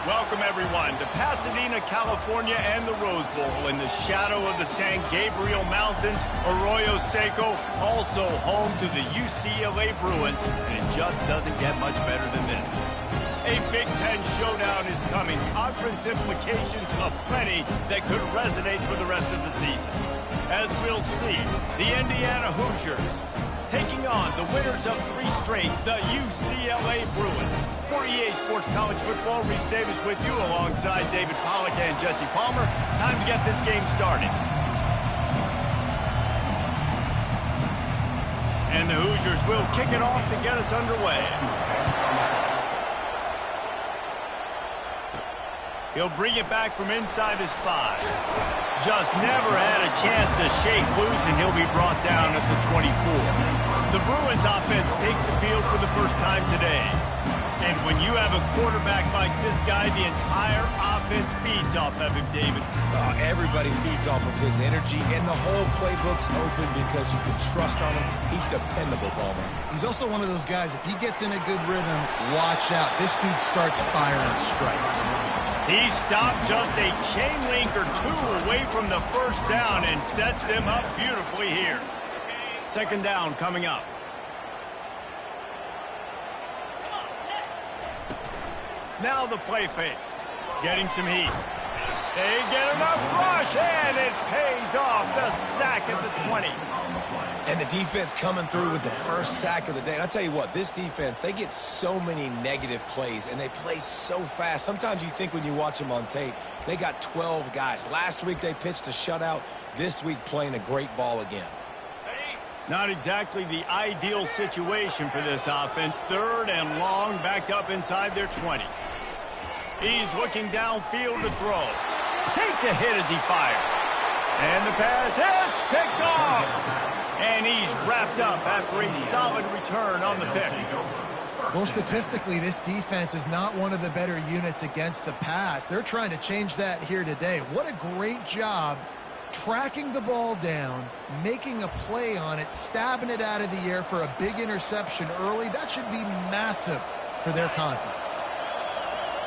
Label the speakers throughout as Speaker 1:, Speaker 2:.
Speaker 1: Welcome, everyone, to Pasadena, California, and the Rose Bowl in the shadow of the San Gabriel Mountains, Arroyo Seco, also home to the UCLA Bruins, and it just doesn't get much better than this. A Big Ten showdown is coming, conference implications aplenty that could resonate for the rest of the season. As we'll see, the Indiana Hoosiers taking on the winners of 3 straight, the UCLA Bruins. For EA Sports College Football, Reese Davis with you alongside David Pollack and Jesse Palmer. Time to get this game started. And the Hoosiers will kick it off to get us underway. He'll bring it back from inside his 5. Just never had a chance to shake loose, and he'll be brought down at the 24. The Bruins offense takes the field for the first time today. And when you have a quarterback like this guy, the entire offense feeds off of him, David.
Speaker 2: Everybody feeds off of his energy, and the whole playbook's open because you can trust on him. He's dependable, Palmer.
Speaker 3: He's also one of those guys, if he gets in a good rhythm, watch out. This dude starts firing strikes.
Speaker 1: He stopped just a chain link or 2 away from the first down and sets them up beautifully here. Second down coming up. Now the play fake. Getting some heat. They get enough rush, and it pays off. The sack at the 20.
Speaker 2: And the defense coming through with the first sack of the day. And I'll tell you what, this defense, they get so many negative plays, and they play so fast. Sometimes you think when you watch them on tape, they got 12 guys. Last week they pitched a shutout. This week playing a great ball again.
Speaker 1: Not exactly the ideal situation for this offense. 3rd and long, backed up inside their 20. He's looking downfield to throw. Takes a hit as he fires. And the pass hits, picked off. And he's wrapped up after a solid return on the pick.
Speaker 3: Well, statistically, this defense is not one of the better units against the pass. They're trying to change that here today. What a great job tracking the ball down, making a play on it, stabbing it out of the air for a big interception early. That should be massive for their confidence.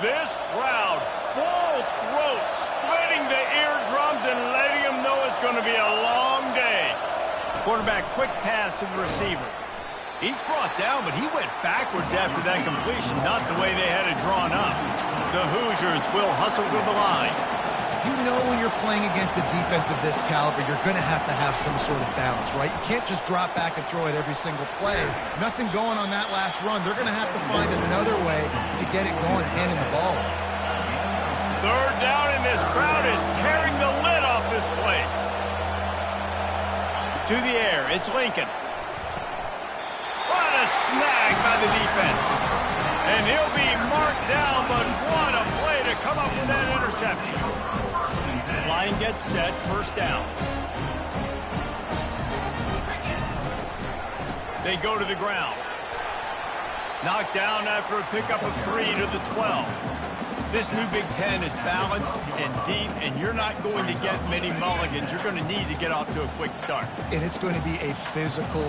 Speaker 1: This crowd, full throat, splitting the eardrums and letting them know it's going to be a long day. Quarterback, quick pass to the receiver. He's brought down, but he went backwards after that completion, not the way they had it drawn up. The Hoosiers will hustle to the line.
Speaker 3: You know when you're playing against a defense of this caliber, you're going to have some sort of balance, right? You can't just drop back and throw it every single play. Nothing going on that last run. They're going to have to find another way to get it going, handing the ball.
Speaker 1: 3rd down, and this crowd is tearing the lid off this place. To the air, it's Lincoln. What a snag by the defense. And he'll be marked down, but what a play to come up with that interception. Line gets set, first down. They go to the ground. Knocked down after a pickup of 3 to the 12. This new Big Ten is balanced and deep, and you're not going to get many mulligans. You're going to need to get off to a quick start.
Speaker 3: And it's going to be a physical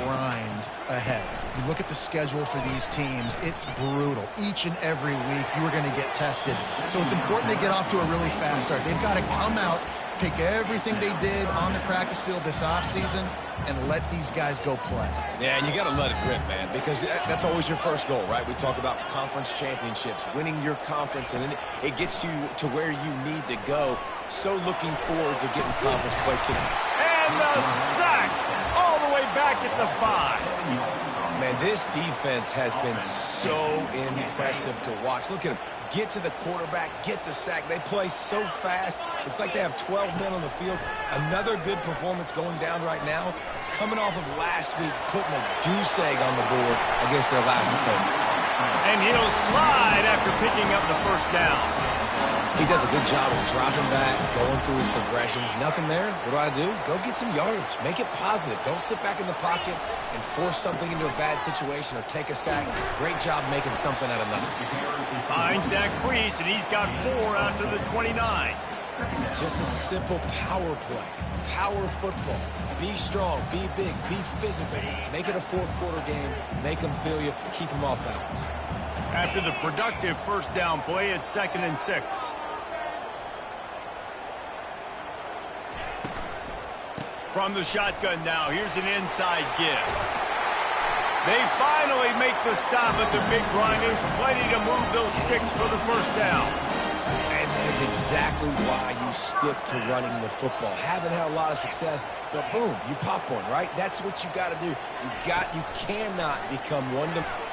Speaker 3: grind ahead. You look at the schedule for these teams, it's brutal. Each and every week, you are going to get tested. So it's important they get off to a really fast start. They've got to come out, pick everything they did on the practice field this offseason, and let these guys go play.
Speaker 2: Yeah, and you got to let it rip, man, because that's always your first goal, right? We talk about conference championships, winning your conference, and then it gets you to where you need to go. So looking forward to getting conference play kicking.
Speaker 1: And the sack all the way back at the 5.
Speaker 2: Man, this defense has been so impressive to watch. Look at them. Get to the quarterback, get the sack. They play so fast. It's like they have 12 men on the field. Another good performance going down right now. Coming off of last week, putting a goose egg on the board against their last opponent.
Speaker 1: And he'll slide after picking up the first down.
Speaker 2: He does a good job of dropping back, going through his progressions. Nothing there. What do? Go get some yardage. Make it positive. Don't sit back in the pocket and force something into a bad situation or take a sack. Great job making something out of nothing.
Speaker 1: Finds that crease, and he's got 4 after the 29.
Speaker 2: Just a simple power play. Power football. Be strong. Be big. Be physical. Make it a fourth quarter game. Make them feel you. Keep them off balance.
Speaker 1: After the productive first down play, it's 2nd and 6. From the shotgun now, here's an inside give. They finally make the stop at the big grinders, plenty to move those sticks for the first down.
Speaker 2: And that is exactly why you stick to running the football. Haven't had a lot of success, but boom, you pop one, right? That's what you got to do. You cannot become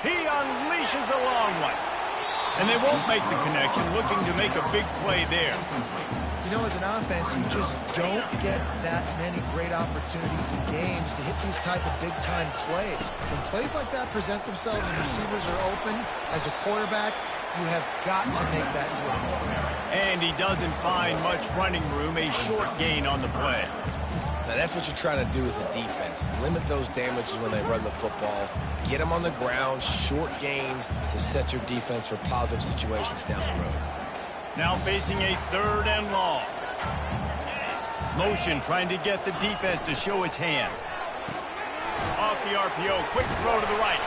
Speaker 1: He unleashes a long one. And they won't make the connection, looking to make a big play there.
Speaker 3: You know, as an offense, you just don't get that many great opportunities in games to hit these type of big-time plays. When plays like that present themselves and receivers are open, as a quarterback, you have got to make that throw.
Speaker 1: And he doesn't find much running room, a short gain on the play.
Speaker 2: Now, that's what you're trying to do as a defense. Limit those damages when they run the football. Get them on the ground, short gains to set your defense for positive situations down the road.
Speaker 1: Now facing a 3rd and long. Motion trying to get the defense to show his hand. Off the RPO, quick throw to the right.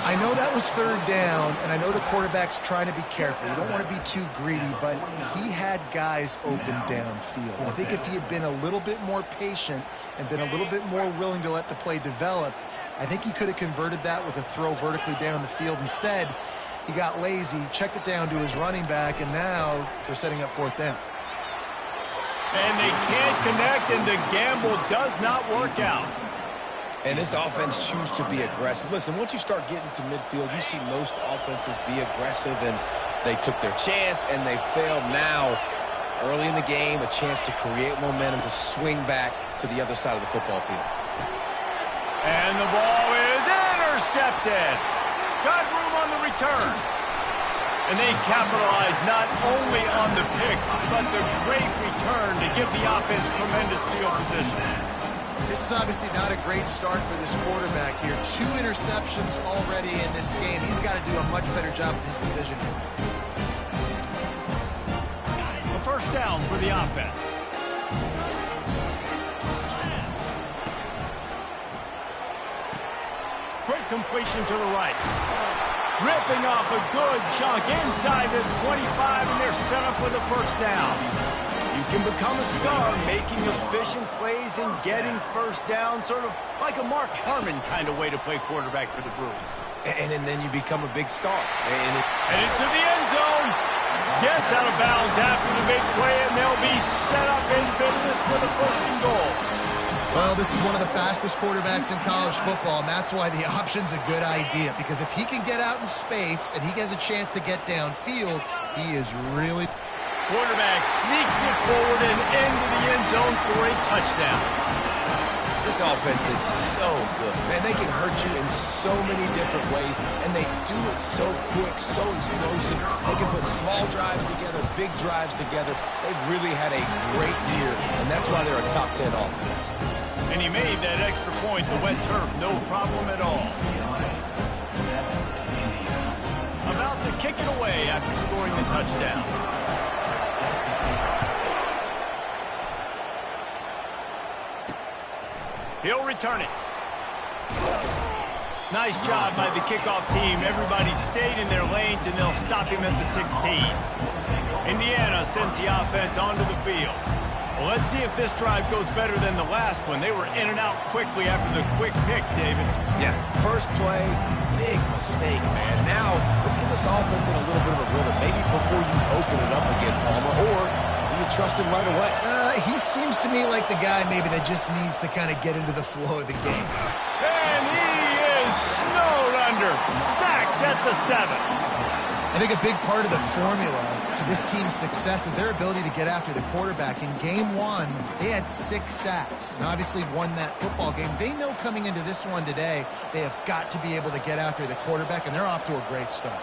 Speaker 3: I know that was 3rd down, and I know the quarterback's trying to be careful. You don't want to be too greedy, but he had guys open downfield. I think if he had been a little bit more patient and been a little bit more willing to let the play develop, I think he could have converted that with a throw vertically down the field. Instead, he got lazy, checked it down to his running back, and now they're setting up 4th down.
Speaker 1: And they can't connect, and the gamble does not work out.
Speaker 2: And this offense chooses to be aggressive. Listen, once you start getting to midfield, you see most offenses be aggressive, and they took their chance, and they failed. Now, early in the game, a chance to create momentum to swing back to the other side of the football field.
Speaker 1: And the ball is intercepted. Got room on the return. And they capitalize not only on the pick, but the great return to give the offense tremendous field position.
Speaker 3: This is obviously not a great start for this quarterback here. 2 interceptions already in this game. He's got to do a much better job with his decision.
Speaker 1: A first down for the offense. Quick completion to the right. Ripping off a good chunk inside the 25, and they're set up for the first down. You can become a star making efficient plays and getting first down, sort of like a Mark Harmon kind of way to play quarterback for the Bruins.
Speaker 2: And then you become a big star.
Speaker 1: And into the end zone. Gets out of bounds after the big play, and they'll be set up in business with a 1st and goal.
Speaker 3: Well, this is one of the fastest quarterbacks in college football, and that's why the option's a good idea. Because if he can get out in space and he gets a chance to get downfield, he is really...
Speaker 1: Quarterback sneaks it forward and into the end zone for a touchdown.
Speaker 2: This offense is so good. Man, they can hurt you in so many different ways, and they do it so quick, so explosive. They can put small drives together, big drives together. They've really had a great year, and that's why they're a top 10 offense.
Speaker 1: And he made that extra point, the wet turf, no problem at all. About to kick it away after scoring the touchdown. He'll return it. Nice job by the kickoff team. Everybody stayed in their lanes, and they'll stop him at the 16. Indiana sends the offense onto the field. Well, let's see if this drive goes better than the last one. They were in and out quickly after the quick pick, David.
Speaker 2: Yeah, first play, big mistake, man. Now, let's get this offense in a little bit of a rhythm. Maybe before you open it up again, Palmer, or do you trust him right away?
Speaker 3: He seems to me like the guy maybe that just needs to kind of get into the flow of the game.
Speaker 1: And he is snowed under, sacked at the 7.
Speaker 3: I think a big part of the formula to this team's success is their ability to get after the quarterback. In game 1, they had 6 sacks and obviously won that football game. They know coming into this one today, they have got to be able to get after the quarterback, and they're off to a great start.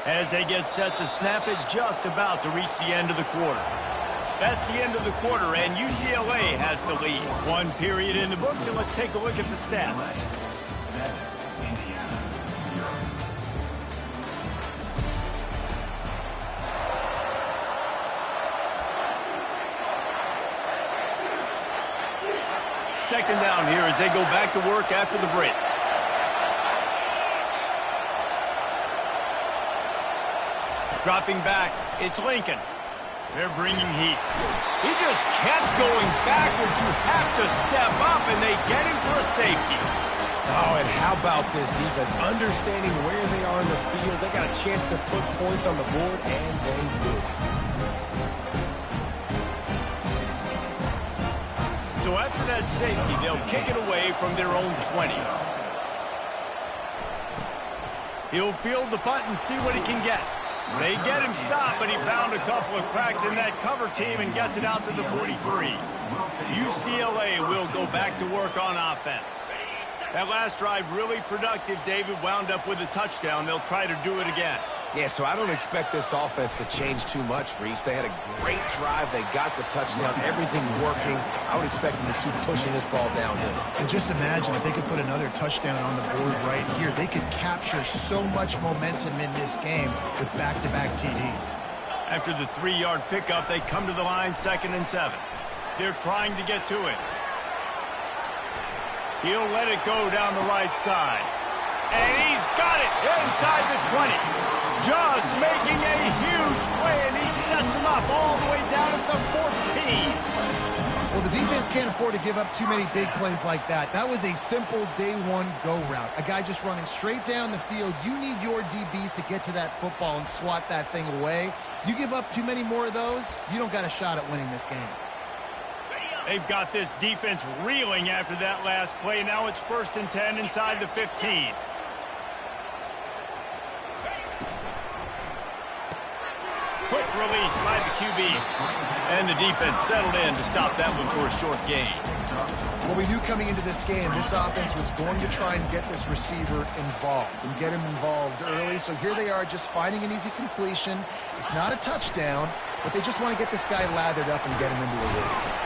Speaker 1: As they get set to snap it, just about to reach the end of the quarter. That's the end of the quarter, and UCLA has the lead. 1 period in the books, and let's take a look at the stats. second down here as they go back to work after the break. Dropping back, it's Lincoln. They're bringing heat. He just kept going backwards. You have to step up, and they get him for a safety.
Speaker 2: Oh, and how about this defense? Understanding where they are in the field. They got a chance to put points on the board, and they did.
Speaker 1: So after that safety, they'll kick it away from their own 20. He'll field the punt and see what he can get. They get him stopped, but he found a couple of cracks in that cover team and gets it out to the 43. UCLA will go back to work on offense. That last drive really productive. David wound up with a touchdown. They'll try to do it again.
Speaker 2: Yeah, so I don't expect this offense to change too much, Reese. They had a great drive. They got the touchdown. Everything working. I would expect them to keep pushing this ball downhill.
Speaker 3: And just imagine if they could put another touchdown on the board right here. They could capture so much momentum in this game with back-to-back TDs.
Speaker 1: After the 3-yard pickup, they come to the line 2nd and 7. They're trying to get to it. He'll let it go down the right side. And he's got it inside the 20. Just making a huge play, and he sets him up all the way down at the 14.
Speaker 3: Well, the defense can't afford to give up too many big plays like that. That was a simple day-one go route. A guy just running straight down the field. You need your DBs to get to that football and swat that thing away. You give up too many more of those, you don't got a shot at winning this game.
Speaker 1: They've got this defense reeling after that last play. Now it's 1st and 10 inside the 15. Quick release by the QB. And the defense settled in to stop that one for a short gain.
Speaker 3: Well, we knew coming into this game, this offense was going to try and get this receiver involved and get him involved early. So here they are just finding an easy completion. It's not a touchdown, but they just want to get this guy lathered up and get him into a rhythm.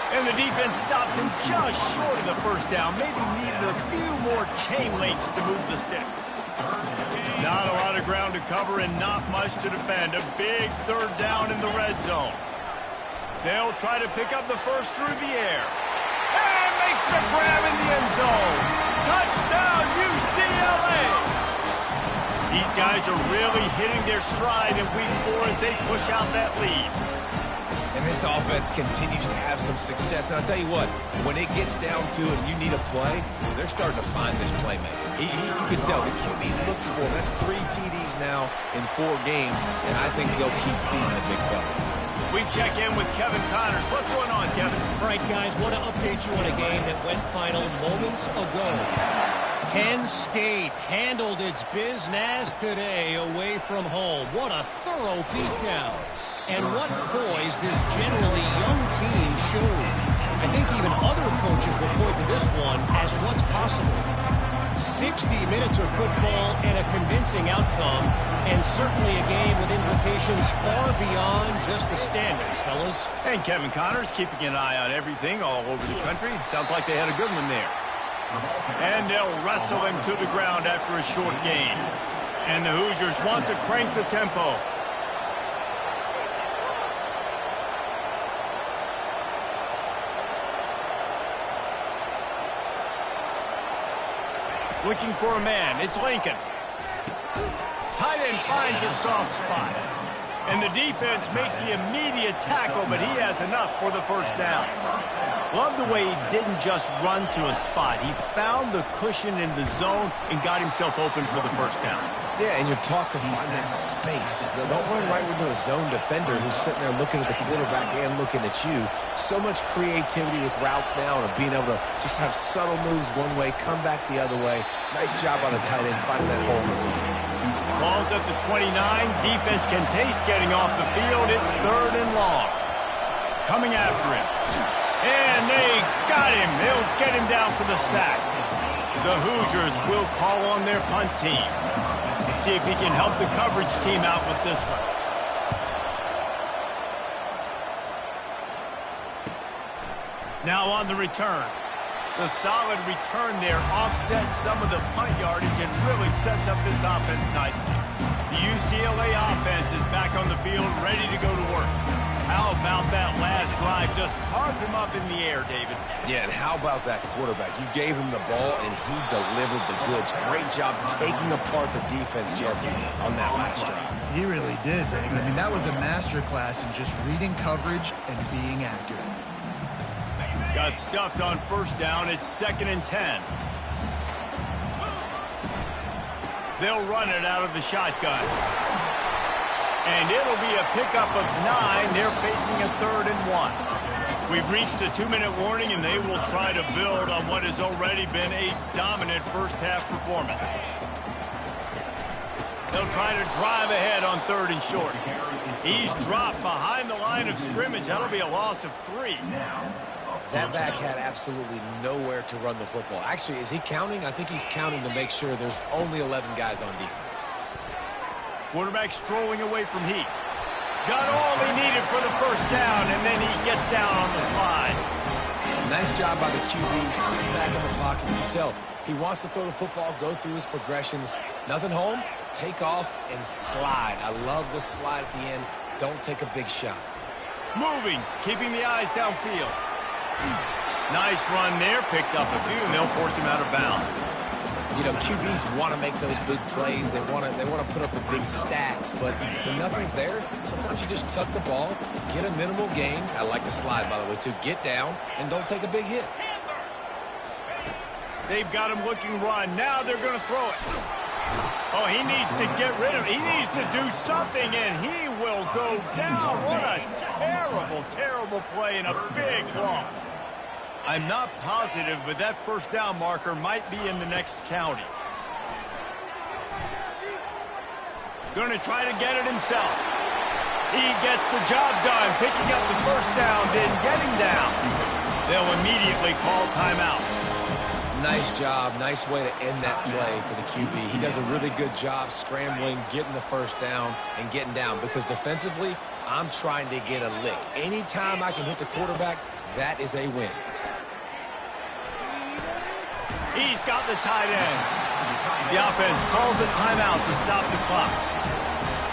Speaker 1: And the defense stops him just short of the first down. Maybe needed a few more chain links to move the sticks. Not a lot of ground to cover and not much to defend. A big 3rd down in the red zone. They'll try to pick up the first through the air. And makes the grab in the end zone. Touchdown, UCLA! These guys are really hitting their stride in week 4 as they push out that lead.
Speaker 2: And this offense continues to have some success. And I'll tell you what, when it gets down to it and you need a play, they're starting to find this playmaker. You can tell the QB looks for him. That's 3 TDs now in 4 games, and I think they'll keep feeding the big fella.
Speaker 1: We check in with Kevin Connors. What's going on, Kevin?
Speaker 4: All right, guys, want to update you on a game that went final moments ago. Penn State handled its business today away from home. What a thorough beatdown. And what poise this generally young team showed. I think even other coaches will point to this one as what's possible. 60 minutes of football and a convincing outcome, and certainly a game with implications far beyond just the standings, fellas.
Speaker 1: And Kevin Connors keeping an eye on everything all over the country. Sounds like they had a good one there. And they'll wrestle him to the ground after a short gain. And the Hoosiers want to crank the tempo. Looking for a man. It's Lincoln. Tight end finds a soft spot. And the defense makes the immediate tackle, but he has enough for the first down. Love the way he didn't just run to a spot. He found the cushion in the zone and got himself open for the first down.
Speaker 2: Yeah, and you're taught to find that space. Don't run right into a zone defender who's sitting there looking at the quarterback and looking at you. So much creativity with routes now and being able to just have subtle moves one way, come back the other way. Nice job on the tight end finding that hole in the zone.
Speaker 1: Ball's at the 29. Defense can taste getting off the field. It's 3rd and long. Coming after him. And they got him. They'll get him down for the sack. The Hoosiers will call on their punt team. Let's see if he can help the coverage team out with this one. Now on the return. The solid return there offsets some of the punt yardage and really sets up this offense nicely. The UCLA offense is back on the field, ready to go to work. How about that last drive? Just carved him up in the air, David.
Speaker 2: Yeah, and how about that quarterback? You gave him the ball, and he delivered the goods. Great job taking apart the defense, Jesse, on that last drive.
Speaker 3: He really did, David. I mean, that was a masterclass in just reading coverage and being accurate.
Speaker 1: Got stuffed on first down. It's 2nd and 10. They'll run it out of the shotgun. And it'll be a pickup of 9. They're facing a 3rd and 1. We've reached the 2-minute warning, and they will try to build on what has already been a dominant first-half performance. They'll try to drive ahead on 3rd and short. He's dropped behind the line of scrimmage. That'll be a loss of 3.
Speaker 2: That back had absolutely nowhere to run the football. Actually, is he counting? I think he's counting to make sure there's only 11 guys on defense.
Speaker 1: Quarterback strolling away from heat. Got all he needed for the first down, and then he gets down on the slide.
Speaker 2: Nice job by the QB, sitting back in the pocket. You can tell he wants to throw the football, go through his progressions. Nothing home, take off, and slide. I love the slide at the end. Don't take a big shot.
Speaker 1: Moving, keeping the eyes downfield. Nice run there, picks up a few, and they'll force him out of bounds.
Speaker 2: You know, QBs want to make those big plays. They want to put up the big stats, but when nothing's there, sometimes you just tuck the ball, get a minimal gain. I like the slide, by the way, too. Get down and don't take a big hit.
Speaker 1: They've got him looking run. Now they're going to throw it. Oh, he needs to get rid of it. He needs to do something, and he will go down. What a terrible, terrible play and a big loss. I'm not positive, but that first down marker might be in the next county. Going to try to get it himself. He gets the job done, picking up the first down, then getting down. They'll immediately call timeout.
Speaker 2: Nice job. Nice way to end that play for the QB. He does a really good job scrambling, getting the first down, and getting down. Because defensively, I'm trying to get a lick. Anytime I can hit the quarterback, that is a win.
Speaker 1: He's got the tight end. The offense calls a timeout to stop the clock.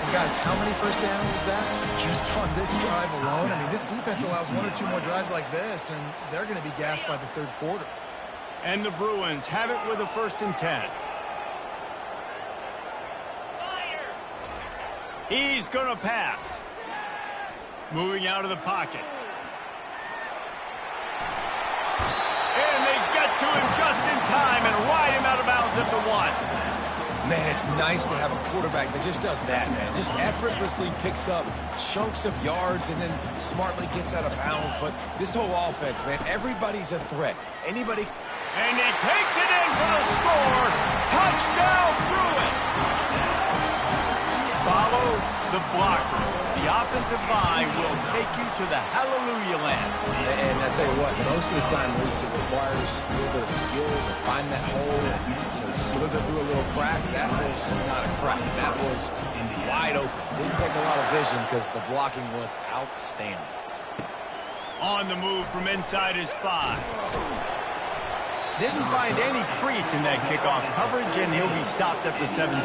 Speaker 3: And guys, how many first downs is that? Just on this drive alone? I mean, this defense allows 1 or 2 more drives like this, and they're going to be gassed by the 3rd quarter.
Speaker 1: And the Bruins have it with a 1st and 10. He's going to pass. Moving out of the pocket. And they get to him just in time and ride him out of bounds at the 1.
Speaker 2: Man, it's nice to have a quarterback that just does that, man. Just effortlessly picks up chunks of yards and then smartly gets out of bounds. But this whole offense, man, everybody's a threat. Anybody...
Speaker 1: And he takes it in for the score. Touchdown, Bruins. Follow the blocker. The offensive line will take you to the hallelujah land.
Speaker 2: And I tell you what, most of the time, Reese, it requires a little bit of skill to find that hole and slither through a little crack. That was not a crack. That was wide open. Didn't take a lot of vision because the blocking was outstanding.
Speaker 1: On the move from inside his 5. Didn't find any crease in that kickoff coverage, and he'll be stopped at the 17.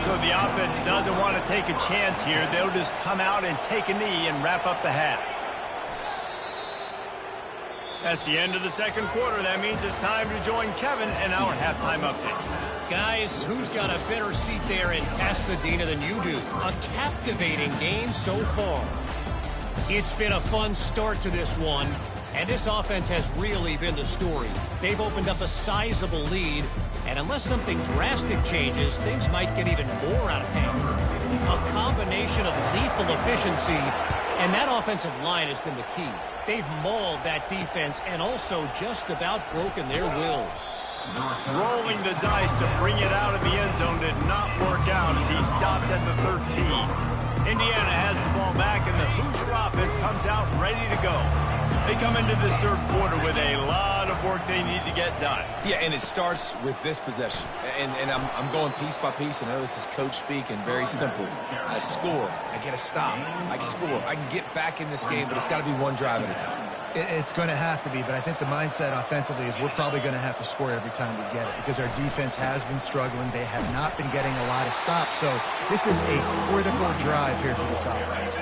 Speaker 1: So the offense doesn't want to take a chance here. They'll just come out and take a knee and wrap up the half. That's the end of the 2nd quarter. That means it's time to join Kevin in our halftime update.
Speaker 4: Guys, who's got a better seat there in Pasadena than you do? A captivating game so far. It's been a fun start to this one. And this offense has really been the story. They've opened up a sizable lead, and unless something drastic changes, things might get even more out of hand. A combination of lethal efficiency, and that offensive line has been the key. They've mauled that defense and also just about broken their will.
Speaker 1: Rolling the dice to bring it out of the end zone did not work out as he stopped at the 13. Indiana has the ball back, and the Hoosier offense comes out ready to go. They come into this 3rd quarter with a lot of work they need to get done.
Speaker 2: Yeah, and it starts with this possession. And I'm going piece by piece. I know this is coach speak and very simple. I score. I get a stop. I score. I can get back in this game, but it's got to be one drive at a time.
Speaker 3: It's going to have to be, but I think the mindset offensively is we're probably going to have to score every time we get it because our defense has been struggling. They have not been getting a lot of stops, so this is a critical drive here for this offense.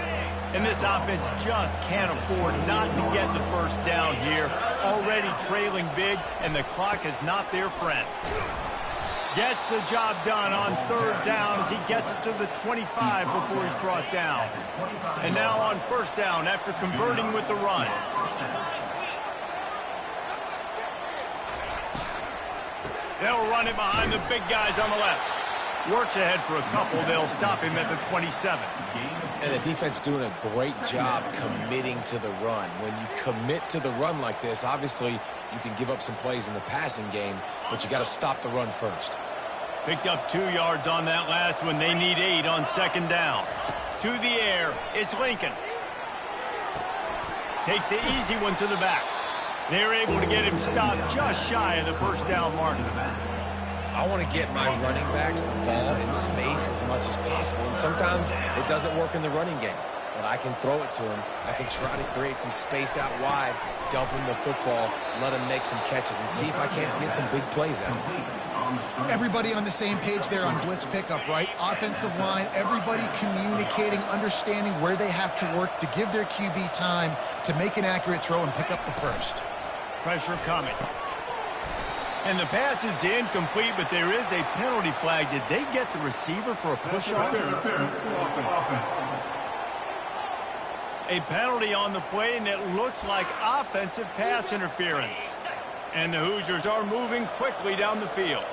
Speaker 1: And this offense just can't afford not to get the first down here. Already trailing big, and the clock is not their friend. Gets the job done on third down as he gets it to the 25 before he's brought down. And now on first down after converting with the run. They'll run it behind the big guys on the left. Works ahead for a couple. They'll stop him at the 27.
Speaker 2: And the defense doing a great job committing to the run. When you commit to the run like this, obviously you can give up some plays in the passing game, but you got to stop the run first.
Speaker 1: Picked up 2 yards on that last one. They need 8 on second down. To the air, it's Lincoln. Takes the easy one to the back. They're able to get him stopped just shy of the first down marker.
Speaker 2: I want to get my running backs the ball in space as much as possible, and sometimes it doesn't work in the running game. But I can throw it to him. I can try to create some space out wide, dump him the football, let him make some catches, and see if I can't get some big plays out of him.
Speaker 3: Everybody on the same page there on blitz pickup, right? Offensive line, everybody communicating, understanding where they have to work to give their QB time to make an accurate throw and pick up the first.
Speaker 1: Pressure coming. And the pass is incomplete, but there is a penalty flag. Did they get the receiver for a push-off? A penalty on the play, and it looks like offensive pass interference. And the Hoosiers are moving quickly down the field.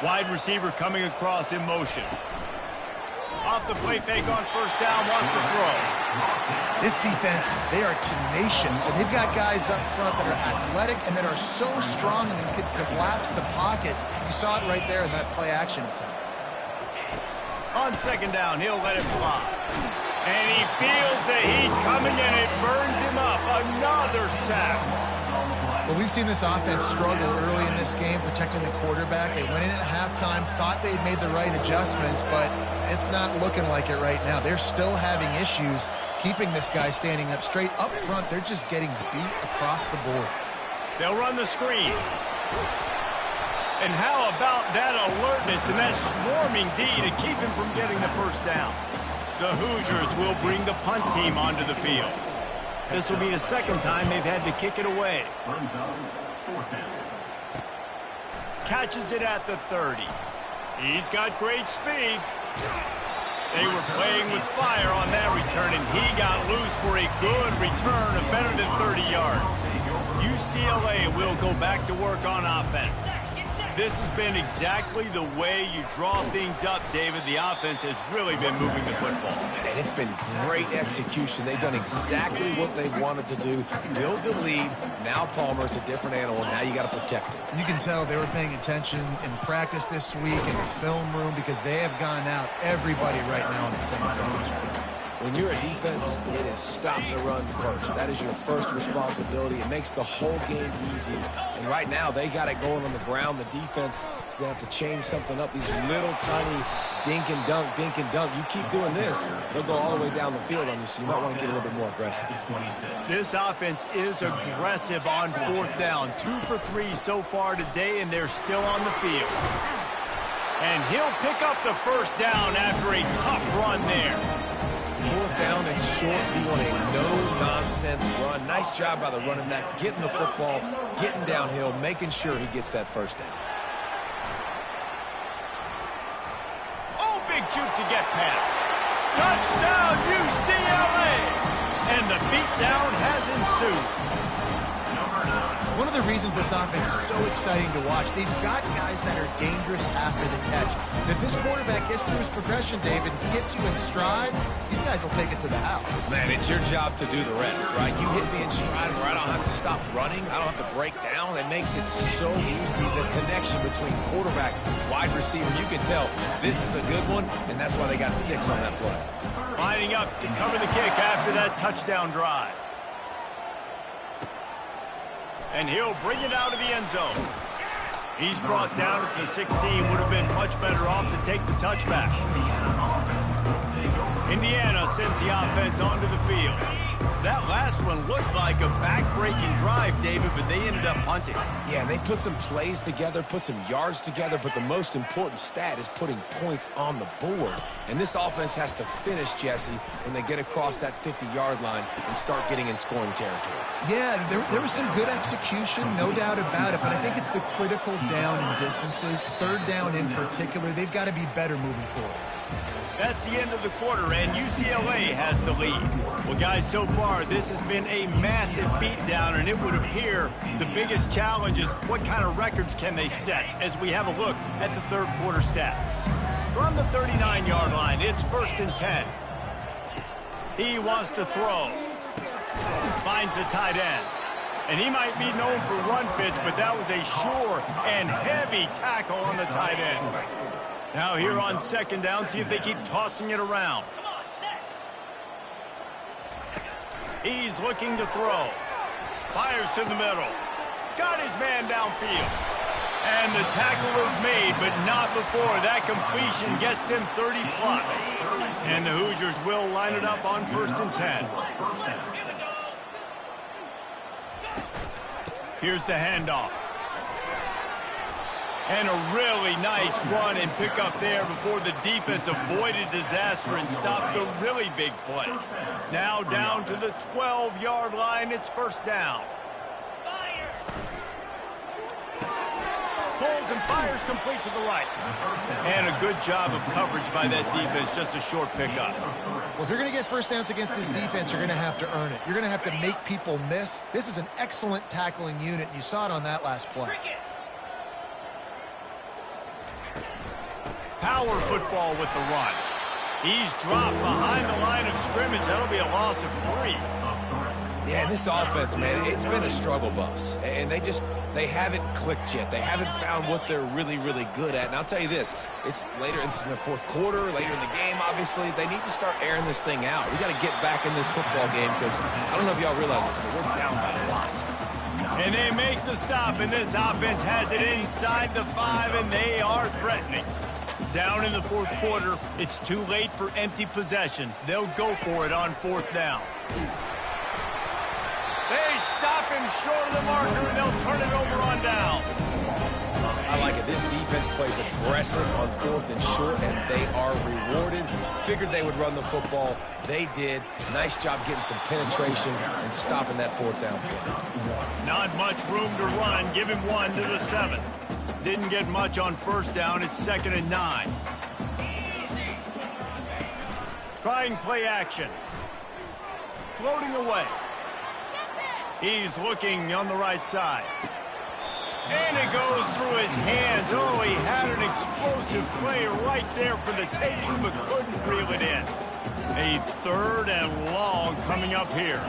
Speaker 1: Wide receiver coming across in motion. Off the play fake on first down, wants to throw.
Speaker 3: This defense, they are tenacious, and they've got guys up front that are athletic and that are so strong and can collapse the pocket. You saw it right there in that play action attempt.
Speaker 1: On second down, he'll let it fly. And he feels the heat coming, and it burns him up. Another sack.
Speaker 3: Well, we've seen this offense struggle early in this game, protecting the quarterback. They went in at halftime, thought they'd made the right adjustments, but it's not looking like it right now. They're still having issues keeping this guy standing up straight. Up front, they're just getting beat across the board.
Speaker 1: They'll run the screen. And how about that alertness and that swarming D to keep him from getting the first down? The Hoosiers will bring the punt team onto the field. This will be the second time they've had to kick it away. Catches it at the 30. He's got great speed. They were playing with fire on that return, and he got loose for a good return of better than 30 yards. UCLA will go back to work on offense. This has been exactly the way you draw things up, David. The offense has really been moving the football.
Speaker 2: And it's been great execution. They've done exactly what they wanted to do. Build the lead. Now Palmer's a different animal. Now you got to protect it.
Speaker 3: You can tell they were paying attention in practice this week in the film room because they have gone out everybody right now on the same page.
Speaker 2: When you're a defense, it is stop the run first. That is your first responsibility. It makes the whole game easy. And right now, they got it going on the ground. The defense is going to have to change something up. These little tiny dink and dunk, dink and dunk. You keep doing this, they'll go all the way down the field on you, so you might want to get a little bit more aggressive.
Speaker 1: This offense is aggressive on fourth down. 2 for 3 so far today, and they're still on the field. And he'll pick up the first down after a tough run there.
Speaker 2: Fourth down and short, you want a no-nonsense run. Nice job by the running back, getting the football, getting downhill, making sure he gets that first down.
Speaker 1: Oh, big juke to get past. Touchdown, UCLA! And the beatdown has ensued.
Speaker 3: One of the reasons this offense is so exciting to watch, they've got guys that are dangerous after the catch. And if this quarterback gets through his progression, David, he gets you in stride, these guys will take it to the house.
Speaker 2: Man, it's your job to do the rest, right? You hit me in stride where I don't have to stop running. I don't have to break down. It makes it so easy. The connection between quarterback, wide receiver, you can tell this is a good one, and that's why they got 6 on that play.
Speaker 1: Lining up to cover the kick after that touchdown drive. And he'll bring it out of the end zone. He's brought down at the 16. Would have been much better off to take the touchback. Indiana sends the offense onto the field. That last one looked like a back-breaking drive, David, but they ended up punting.
Speaker 2: Yeah, they put some plays together, put some yards together, but the most important stat is putting points on the board. And this offense has to finish, Jesse, when they get across that 50-yard line and start getting in scoring territory.
Speaker 3: Yeah, there was some good execution, no doubt about it, but I think it's the critical down and distances, third down in particular. They've got to be better moving forward.
Speaker 1: That's the end of the quarter, and UCLA has the lead. Well, guys, so far, this has been a massive beatdown, and it would appear the biggest challenge is what kind of records can they set as we have a look at the third quarter stats. From the 39-yard line, it's 1st and 10. He wants to throw. Finds the tight end. And he might be known for run fits, but that was a sure and heavy tackle on the tight end. Now here on 2nd down, see if they keep tossing it around. He's looking to throw. Fires to the middle. Got his man downfield. And the tackle is made, but not before that completion gets them 30+. And the Hoosiers will line it up on 1st and 10. Here's the handoff. And a really nice run and pick up there before the defense avoided disaster and stopped the really big play. Now down to the 12-yard line, it's 1st down. Pulls and fires complete to the right. And a good job of coverage by that defense, just a short pickup.
Speaker 3: Well, if you're going to get 1st downs against this defense, you're going to have to earn it. You're going to have to make people miss. This is an excellent tackling unit. You saw it on that last play.
Speaker 1: Power football with the run. He's dropped behind the line of scrimmage. That'll be a loss of 3.
Speaker 2: Yeah, this offense, man, it's been a struggle bus. And they haven't clicked yet. They haven't found what they're really, really good at. And I'll tell you this, it's later in the 4th quarter, later in the game, obviously. They need to start airing this thing out. We got to get back in this football game because I don't know if y'all realize this, but we're down by a lot.
Speaker 1: And they make the stop, and this offense has it inside the 5, and they are threatening. Down in the 4th quarter, it's too late for empty possessions. They'll go for it on 4th down. They stop him short of the marker, and they'll turn it over on down.
Speaker 2: I like it. This defense plays aggressive on 4th and short, and they are rewarded. Figured they would run the football. They did. Nice job getting some penetration and stopping that 4th down play.
Speaker 1: Not much room to run. Give him 1 to the 7. Didn't get much on 1st down. It's 2nd and 9. Trying play action. Floating away. He's looking on the right side. And it goes through his hands. Oh, he had an explosive play right there for the taking, but couldn't reel it in. A 3rd and long coming up here.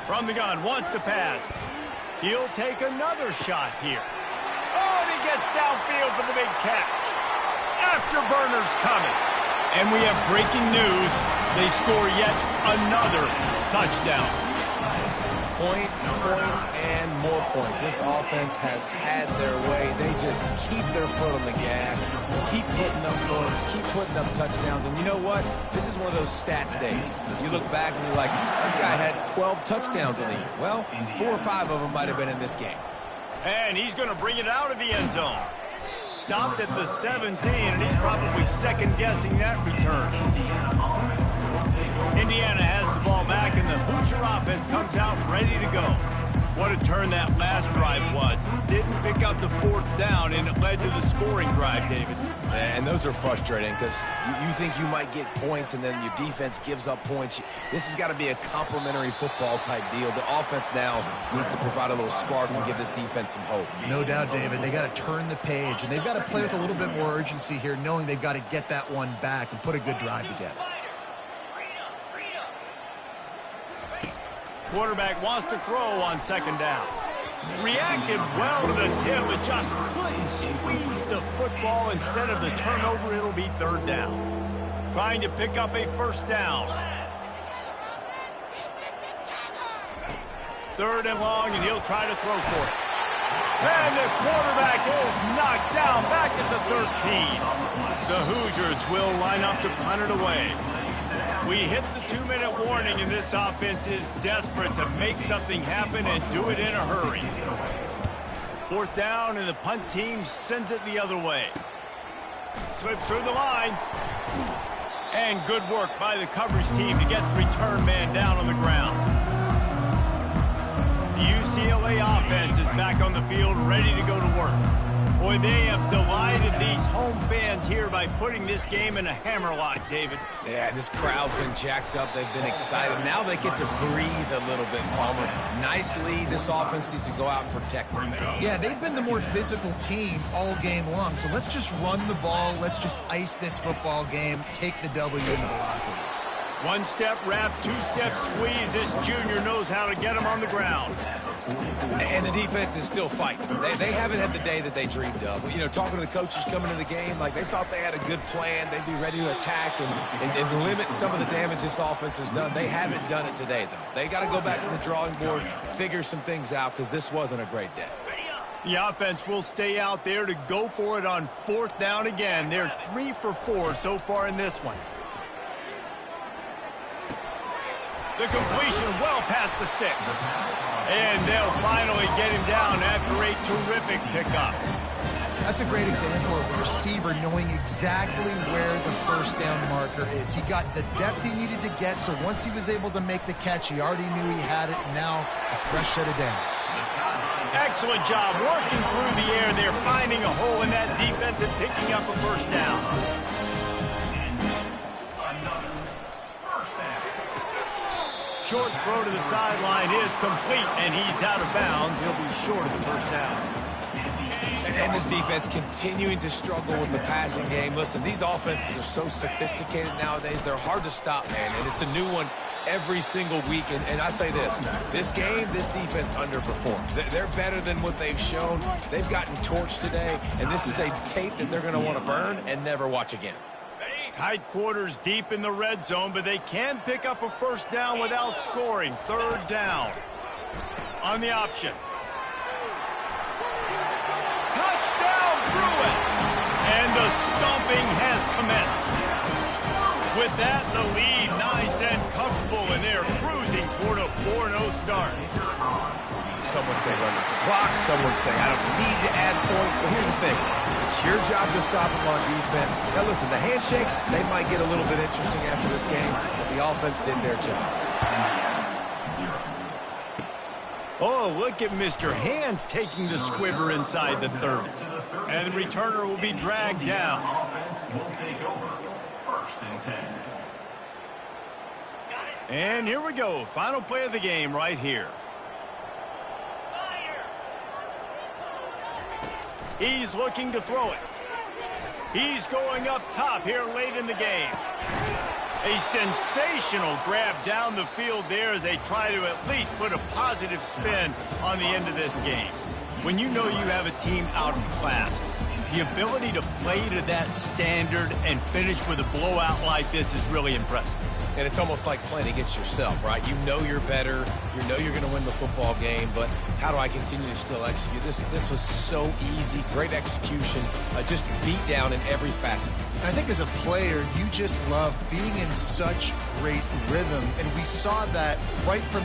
Speaker 1: From the gun, wants to pass. He'll take another shot here. Oh, and he gets downfield for the big catch. Afterburners coming. And we have breaking news. They score yet another touchdown.
Speaker 2: Points, and more points. This offense has had their way. They just keep their foot on the gas, keep putting up points, keep putting up touchdowns. And you know what? This is one of those stats days. You look back and you're like, that guy had 12 touchdowns in the year. Well, 4 or 5 of them might have been in this game.
Speaker 1: And he's going to bring it out of the end zone. Stopped at the 17, and he's probably second-guessing that return. Indiana has the ball back, and the Hoosier offense comes out ready to go. What a turn that last drive was. Didn't pick up the 4th down, and it led to the scoring drive, David.
Speaker 2: And those are frustrating because you think you might get points, and then your defense gives up points. This has got to be a complimentary football type deal. The offense now needs to provide a little spark and give this defense some hope.
Speaker 3: No doubt, David. They got to turn the page, and they've got to play with a little bit more urgency here, knowing they've got to get that one back and put a good drive together.
Speaker 1: Quarterback wants to throw on 2nd down. Reacted well to the tip, but just couldn't squeeze the football. Instead of the turnover, it'll be 3rd down. Trying to pick up a 1st down. 3rd and long, and he'll try to throw for it. And the quarterback is knocked down back at the 13. The Hoosiers will line up to punt it away. We hit the 2-minute warning, and this offense is desperate to make something happen and do it in a hurry. 4th down, and the punt team sends it the other way. Slips through the line. And good work by the coverage team to get the return man down on the ground. The UCLA offense is back on the field, ready to go to work. Boy, they have delighted these home fans here by putting this game in a hammerlock, David.
Speaker 2: Yeah, this crowd's been jacked up. They've been excited. Now they get to breathe a little bit, Palmer. Nice lead. This offense needs to go out and protect them.
Speaker 3: Yeah, they've been the more physical team all game long. So let's just run the ball. Let's just ice this football game. Take the W into the locker room.
Speaker 1: 1-step wrap, 2-step squeeze. This junior knows how to get him on the ground.
Speaker 2: And the defense is still fighting. They haven't had the day that they dreamed of. You know, talking to the coaches coming to the game, like they thought they had a good plan. They'd be ready to attack and limit some of the damage this offense has done. They haven't done it today, though. They got to go back to the drawing board, figure some things out, because this wasn't a great day.
Speaker 1: The offense will stay out there to go for it on 4th down again. They're 3 for 4 so far in this one. The completion well past the sticks. And they'll finally get him down after a terrific pickup.
Speaker 3: That's a great example of the receiver knowing exactly where the 1st down marker is. He got the depth he needed to get, so once he was able to make the catch, he already knew he had it, and now a fresh set of downs.
Speaker 1: Excellent job working through the air. They're finding a hole in that defense and picking up a 1st down. Short throw to the sideline is complete, and he's out of bounds. He'll be short of the 1st down.
Speaker 2: And this defense continuing to struggle with the passing game. Listen, these offenses are so sophisticated nowadays. They're hard to stop, man. And it's a new one every single week. And I say this game, this defense underperformed. They're better than what they've shown. They've gotten torched today. And this is a tape that they're going to want to burn and never watch again.
Speaker 1: Tight quarters deep in the red zone, but they can pick up a 1st down without scoring. 3rd down. On the option. Touchdown, Bruin! And the stomping has commenced. With that, the lead nice and comfortable, and they're cruising toward a 4-0 start.
Speaker 2: Some would say run the clock. Some would say I don't need to add points. But here's the thing. It's your job to stop them on defense. Now, listen, the handshakes, they might get a little bit interesting after this game, but the offense did their job.
Speaker 1: Oh, look at Mr. Hands taking the squibber inside the 30. And the returner will be dragged down. And here we go. Final play of the game right here. He's looking to throw it. He's going up top here late in the game. A sensational grab down the field there as they try to at least put a positive spin on the end of this game. When you know you have a team out of class, the ability to play to that standard and finish with a blowout like this is really impressive.
Speaker 2: And it's almost like playing against yourself, right? You know you're better. You know you're going to win the football game, but how do I continue to still execute? This was so easy. Great execution. Just beat down in every facet.
Speaker 3: I think as a player, you just love being in such great rhythm, and we saw that right from